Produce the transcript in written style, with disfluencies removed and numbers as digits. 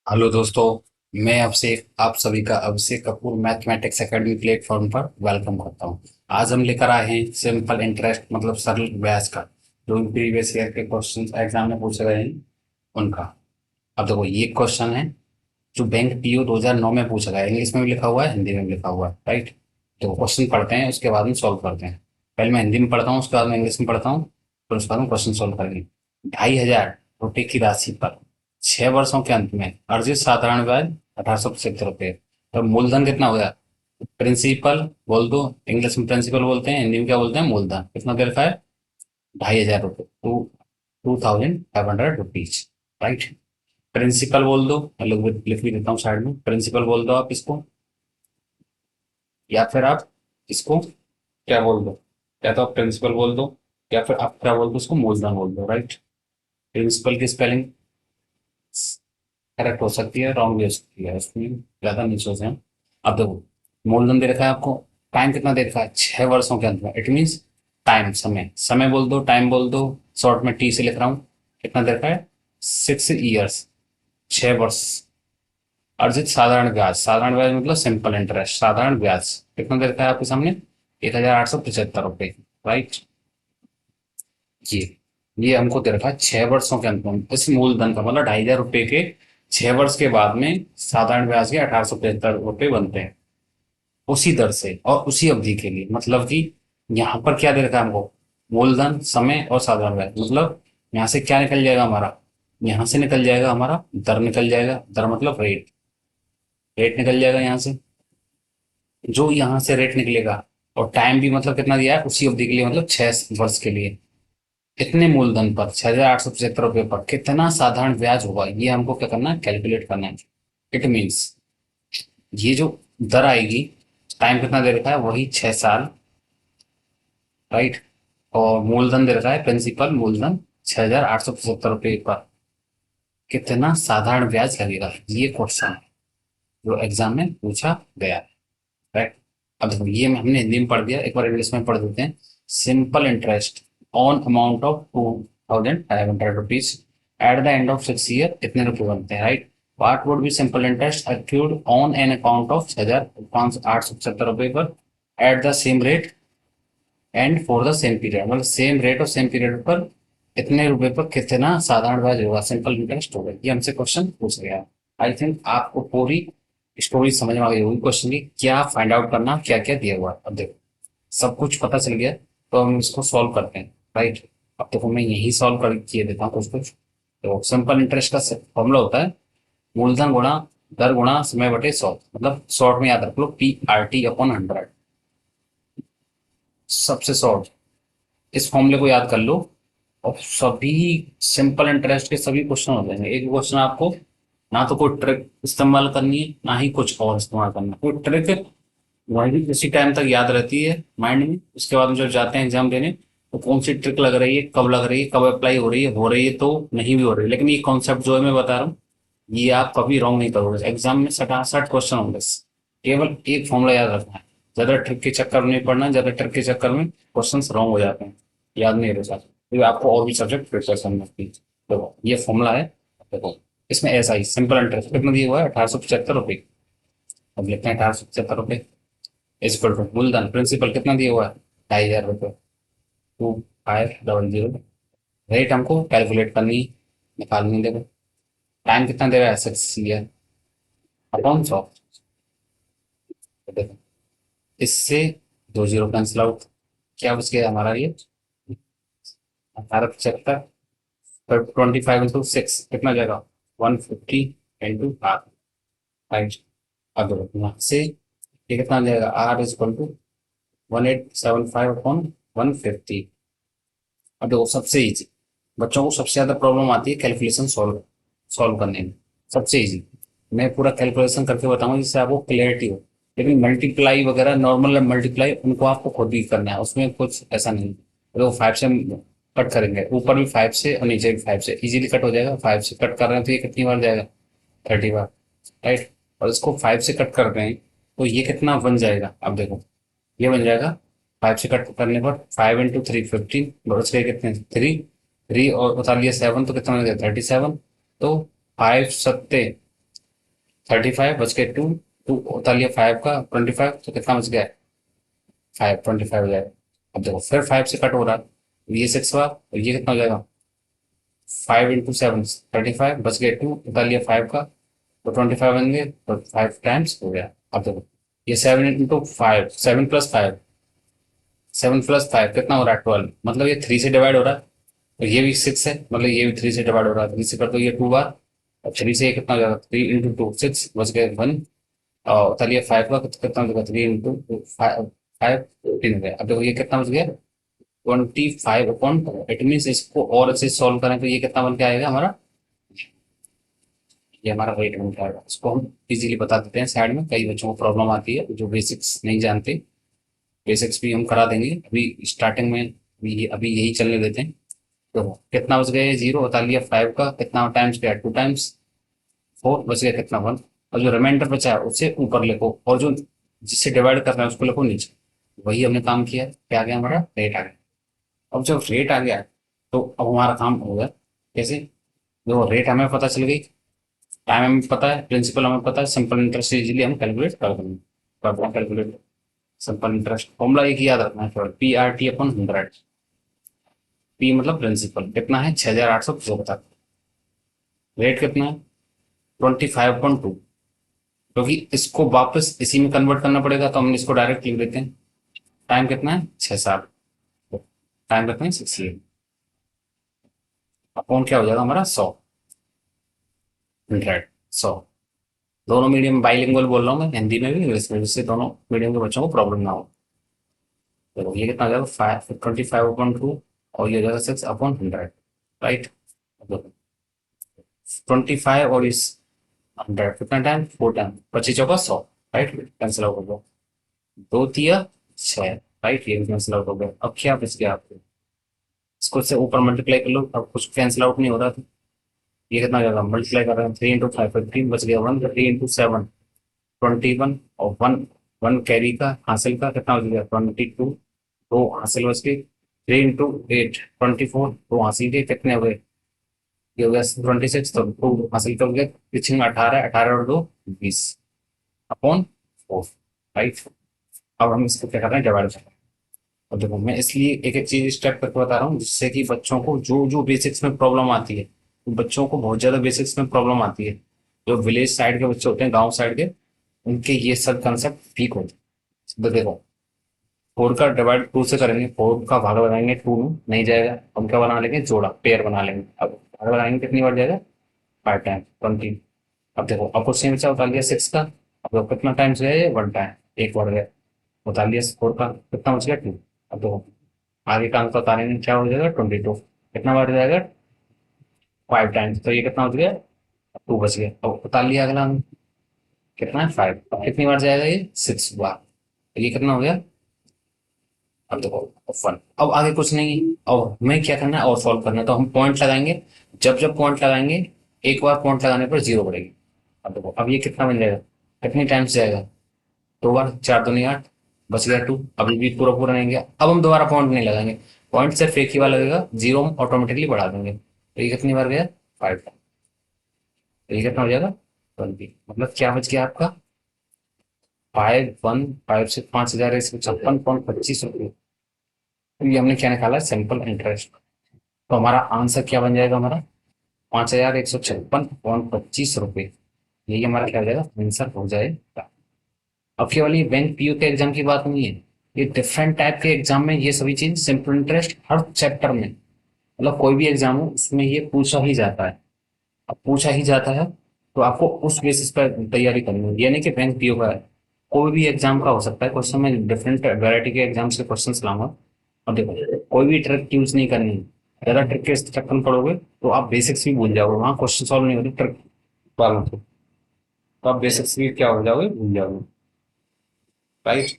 Hello दोस्तों। मैं आपसे आप सभी का Abhishek Kapoor mathematics academy platform पर वेलकम करता हूं। आज हम लेकर आए हैं सिंपल इंटरेस्ट मतलब सरल ब्याज का जो प्रीवियस ईयर के क्वेश्चन एग्जाम में पूछे गए हैं उनका। अब देखो ये क्वेश्चन है जो बैंक पीओ 2009 में पूछा गया है। इंग्लिश में भी लिखा हुआ है, हिंदी में भी लिखा हुआ है, राइट। तो क्वेश्चन पढ़ते हैं, उसके बाद में सॉल्व करते हैं। पहले मैं हिंदी में पढ़ता हूँ, उसके बाद में इंग्लिश में पढ़ता हूँ, फिर उसके बाद में क्वेश्चन सॉल्व करेंगे। 2,500 रुपये की राशि पर 6 वर्षों के अंत में अर्जित साधारण ब्याज 1875 रुपये। तो मूलधन कितना हो गया? प्रिंसिपल बोल दो, इंग्लिश में प्रिंसिपल बोलते हैं, हिंदी में क्या बोलते हैं? मूलधन। कितना दे रखा है? 2,500 रुपये, 2,500 रुपीज, राइट। प्रिंसिपल बोल दो, मैं लिख भी देता हूँ साइड में, प्रिंसिपल बोल दो आप इसको, या फिर आप इसको क्या बोल दो? या तो आप प्रिंसिपल बोल दो, या फिर आप क्या बोल दो, उसको मूलधन बोल दो, राइट। प्रिंसिपल की स्पेलिंग करेक्ट हो सकती है, रॉन्ग भी हो सकती है, उसमें ज्यादा नहीं सोचें हम। अब देखो, मूलधन दे रखा है आपको, टाइम कितना दे रखा है? 6 वर्षों के अंदर। इट मीन्स टाइम, समय, समय बोल दो, टाइम बोल दो, शॉर्ट में टी से लिख रहा हूँ। कितना दे रखा है? 6 ईयर्स, 6 वर्ष। अर्जित साधारण ब्याज, साधारण ब्याज मतलब सिंपल इंटरेस्ट, साधारण ब्याज कितना दे रखा है आपके सामने? 1,875 रुपये, राइट। ये ये हमको दे रखा है 6 वर्षों के अंत में। इस मूलधन का मतलब 2,500 रुपये के 6 वर्ष के बाद में साधारण ब्याज के 1,875 रुपये बनते हैं, उसी दर से और उसी अवधि के लिए। मतलब कि यहाँ पर क्या दे रखा है हमको? मूलधन, समय और साधारण ब्याज। मतलब यहाँ से क्या निकल जाएगा हमारा? यहाँ से निकल जाएगा हमारा दर, निकल जाएगा दर मतलब रेट, रेट निकल जाएगा यहाँ से। जो यहाँ से रेट निकलेगा, और टाइम भी मतलब कितना दिया है? उसी अवधि के लिए, मतलब 6 वर्ष के लिए। इतने मूलधन पर 6,875 रुपये पर कितना साधारण ब्याज होगा, ये हमको क्या करना है? कैलकुलेट करना है। इट मीन्स ये जो दर आएगी, टाइम कितना दे रखा है? वही 6 साल, राइट। और मूलधन दे रखा है प्रिंसिपल मूलधन 6,875 रुपये पर कितना साधारण ब्याज लगेगा, ये क्वेश्चन है जो एग्जाम में पूछा गया है, राइट। अब देखो ये हमने हिंदी में पढ़ दिया, एक बार इंग्लिश में पढ़ देते हैं। Simple interest on amount of 2,500 rupees at the end of 6 year कितने रुपए बनते हैं, right. What would be simple interest accrued on an account of 6,875 रुपये पर at the same rate and for the same period. मतलब same rate और same period पर इतने रुपए पर कितना साधारण ब्याज होगा, सिंपल इंटरेस्ट होगा। ये हमसे क्वेश्चन पूछ गया है। आई थिंक आपको पूरी स्टोरी समझ में आ गई होगी क्वेश्चन की, क्या फाइंड आउट करना, क्या क्या दिया हुआ है। अब देखो सब कुछ पता चल गया, तो हम इसको सॉल्व करते हैं, राइट। अब देखो मैं यही सॉल्व कर किए देता हूँ कुछ कुछ। तो सिंपल इंटरेस्ट का फॉर्मूला होता है मूलधन गुणा दर गुणा समय बटे 100। मतलब शॉर्ट में याद रख लो, PRT/100, सबसे शॉर्ट। इस फॉर्मूले को याद कर लो और सभी सिंपल इंटरेस्ट के सभी क्वेश्चन हो जाएंगे। एक क्वेश्चन आपको ना तो कोई ट्रिक इस्तेमाल करनी है, ना ही कुछ और इस्तेमाल करना है। कोई ट्रिक वही उसी टाइम तक याद रहती है माइंड में, उसके बाद में जब जाते हैं एग्जाम देने, तो कौन सी ट्रिक लग रही है, कब लग रही है, कब अप्लाई हो रही है तो नहीं भी हो रही है। लेकिन ये कॉन्सेप्ट जो है मैं बता रहा हूँ, ये आप कभी रॉन्ग नहीं करोगे। एग्जाम में 60 क्वेश्चन होंगे, केवल एक फॉर्मूला याद रखना है। ज्यादा ट्रिक के चक्कर में नहीं पड़ना, ज्यादा ट्रिक के चक्कर में क्वेश्चन रॉन्ग हो जाते हैं, याद नहीं रहता। तो आपको और भी सब्जेक्ट प्रिपेयर करना है। देखो ये फॉर्मूला है, देखो इसमें ऐसा ही सिंपल इंटरेस्ट कितना दिया हुआ है? 1875 रुपये। अब लिखते हैं 1875 रुपये इज इक्वल टू मूलधन प्रिंसिपल कितना दिया हुआ है? 2,500 रुपये, 2,500। रेट हमको कैलकुलेट करनी, निकालनी। देखो टाइम कितना दे रहा है? 6 ईयर अपॉन 100। देखो इससे 2 जीरो कैंसिल आउट, क्या बच गया हमारा? ये 1875 फिर 25 × 6 कितना जाएगा? 150 × R, राइट। अब देखो यहाँ से ये कितना आ जाएगा? R is equal to 1875/150। अब देखो सबसे इजी, बच्चों को सबसे ज्यादा प्रॉब्लम आती है कैलकुलेशन सॉल्व सॉल्व करने में। सबसे इजी मैं पूरा कैलकुलेशन करके बताऊंगा जिससे आपको क्लियरिटी हो। लेकिन मल्टीप्लाई वगैरह, नॉर्मल मल्टीप्लाई, उनको आपको खुद भी करना है, उसमें कुछ ऐसा नहीं। तो 5 से कट करेंगे, ऊपर भी 5 से और नीचे भी 5 से इजीली कट हो जाएगा। 5 से कट कर रहे हैं तो ये कितनी बार जाएगा? 30 बार, राइट। और इसको 5 से कट कर रहे हैं तो ये कितना बन जाएगा? अब देखो ये बन जाएगा 5 से कट करने पर 5 × 3 15, बच गए कितने? 3, 3 और उतार लिया 7 तो कितना हो गया? 37। तो 5 सत्ते 35 बच के 2, 2 उतार लिया 5 का, 25 तो कितना बच गया? 5, 25 हो जाएगा। अब देखो फिर 5 से कट हो रहा है, ये 6 हुआ और ये कितना हो जाएगा? 5 इंटू 7 35 बच गए 2 उतार लिया 5 का, तो 25 बन गए, तो 5 टाइम्स हो गया। अब देखो ये 7 इंटू 5, 7 प्लस 5, 7 प्लस 5 कितना हो रहा है? 12, मतलब ये 3 से डिवाइड हो रहा है। तो ये भी 6 है, मतलब ये भी 3 से डिवाइड हो रहा है, 3 से कर दो ये 2 बार, और 3 से ये कितना हो जाएगा? 3 इंटू 2 6 बच गए 1, और चलिए 5 का कितना हो जाएगा? 3 इंटू 5, 15 हो गया। अब देखो ये कितना बच गया? 25 अपॉन, इट मीन इसको और अच्छे सॉल्व करें तो ये कितना बन के आएगा हमारा? ये हमारा वेट बन के आएगा। इसको हम इजीली बता देते हैं साइड में, कई बच्चों को प्रॉब्लम आती है जो बेसिक्स नहीं जानते। बेसिक्स भी हम करा देंगे, अभी स्टार्टिंग में अभी यही चलने देते हैं। तो कितना बच गया? 0 बता लिया 5 का, कितना टाइम्स गया? 2 टाइम्स, 4 बच गया कितना? 1, और जो रिमाइंडर बचा है उसे ऊपर लिखो, और जो जिससे डिवाइड करना है उसको लिखो नीचे। वही हमने काम किया। क्या आ गया हमारा? रेट आ गया। अब जब रेट आ गया तो अब हमारा काम हो गया। कैसे? जो रेट हमें पता चल गई, टाइम हमें पता है, प्रिंसिपल हमें पता है, सिंपल इंटरेस्ट इजीली हम कैलकुलेट कर देंगे। कर दें कैलकुलेट। सिंपल इंटरेस्ट फॉर्मूला एक ही याद रखना है केवल, PRT/100। पी मतलब प्रिंसिपल, कितना है? 6875। रेट कितना है? 25/2। क्योंकि इसको वापस इसी में कन्वर्ट करना पड़ेगा तो हम इसको डायरेक्ट लिख देते हैं। टाइम कितना है? 6-7। टाइम कितना है? 68। अपॉन क्या हो जाएगा हमारा? 100, 100, 100। दोनों मीडियम बाइलिंगुअल बोल रहा हूँ मैं, हिंदी में भी इंग्लिश में, जिससे दोनों मीडियम के बच्चों को प्रॉब्लम ना हो। देखो ये कितना हो जाएगा? 25/2, और ये हो जाएगा 6/100। राइट। 25 और इस 100 कितना टाइम? 4 टाइम, 25 चौका 100। राइट, कैंसिल आउट हो गया। 2 तिया 6। राइट, ये भी कैंसिल आउट हो गया। अब क्या बच गया आपको? इसको से ऊपर मल्टीप्लाई कर लो, अब कुछ कैंसिल आउट नहीं हो रहा था। ये कितना हो जाएगा? मल्टीप्लाई कर रहे हैं, 3 इंटू 5, 15 बच गया 1, 3 इंटू 7, 21, और 1, 1 कैरी का हासिल का कितना हो गया? 22, 2 हासिल बच गई। 3 इंटू 8, 24, 2 हासिल के कितने हो गए? ये हो गया 26, तो 2 हासिल कर गए, पीछे में 18, 18 और 2 20 अपॉन 4। राइट। अब हम इसको क्या कर रहे हैं? डिवाइड कर रहे हैं। अब देखो मैं इसलिए एक एक चीज स्टेप करके बता रहा हूँ, जिससे कि बच्चों को जो जो बेसिक्स में प्रॉब्लम आती है, तो बच्चों को बहुत ज्यादा बेसिक्स में प्रॉब्लम आती है। जो विलेज साइड के बच्चे होते हैं, गांव साइड के, उनके ये सब कंसेप्ट ठीक होते हैं। तो देखो 4 का डिवाइड 2 से करेंगे, 4 का भाग बनाएंगे 2 में, नहीं जाएगा, हम क्या बना लेंगे? जोड़ा, पेयर बना लेंगे। अब भाग बनाएंगे कितनी बार जाएगा? 5 टाइम 20। अब देखो अब क्वेश्चन बचा, उतार लिया 6 का। अब देखो कितना टाइम्स गया? ये 1 टाइम, एक बार गया। उतार लिया 4 का, कितना बच गया? 2। अब देखो आगे का अंक उतारेंगे, क्या हो जाएगा? 22। कितना बार जाएगा? 5 टाइम्स, तो ये कितना बच गया? 2 बच गया। अब उतार लिया अगला अंक, कितना है? 5। अब कितनी बार जाएगा? ये 6 बार। तो ये कितना हो गया? अब देखो 1। अब आगे कुछ नहीं है, और हमें क्या करना है? और सॉल्व करना है, तो हम पॉइंट लगाएंगे। जब जब पॉइंट लगाएंगे, एक बार पॉइंट लगाने पर 0 पड़ेगी। अब देखो अब ये कितना बन जाएगा? कितनी टाइम्स जाएगा? 2 बार, 4 दूनी 8, बच गया 2। अभी भी पूरा पूरा नहीं गया, अब हम दोबारा पॉइंट नहीं लगाएंगे। पॉइंट सिर्फ एक ही बार लगेगा, 0 हम ऑटोमेटिकली बढ़ा देंगे। तो ये कितनी बार गया? 5। तो ये कितना हो जाएगा? 20। मतलब क्या बच गया आपका? 5 से 5,156.25 रुपये। तो ये हमने क्या निकाला? Simple interest. तो हमारा आंसर क्या बन जाएगा? हमारा 5,156.25 रुपये। यही हमारा क्या हो जाएगा? आंसर हो जाएगा। अब केवल ये बैंक पीओ के एग्जाम की बात नहीं है, ये डिफरेंट टाइप के एग्जाम में ये सभी चीज, सिंपल इंटरेस्ट हर चैप्टर में, मतलब कोई भी एग्जाम हो उसमें ये पूछा ही जाता है। अब पूछा ही जाता है तो आपको उस बेसिस पर तैयारी करनी होगी, यानी कि बैंक पीओ का है, कोई भी एग्जाम का हो सकता है क्वेश्चन में, डिफरेंट वैरायटी के एग्जाम्स के क्वेश्चन लाऊंगा। और देखो कोई भी ट्रिक यूज नहीं करनी है। ज्यादा ट्रिक के चक्कर में पड़ोगे तो आप बेसिक्स भी भूल जाओगे, वहाँ क्वेश्चन सॉल्व नहीं होते ट्रिक वालों से, तो आप बेसिक्स भी क्या हो जाओगे? भूल जाओगे। राइट।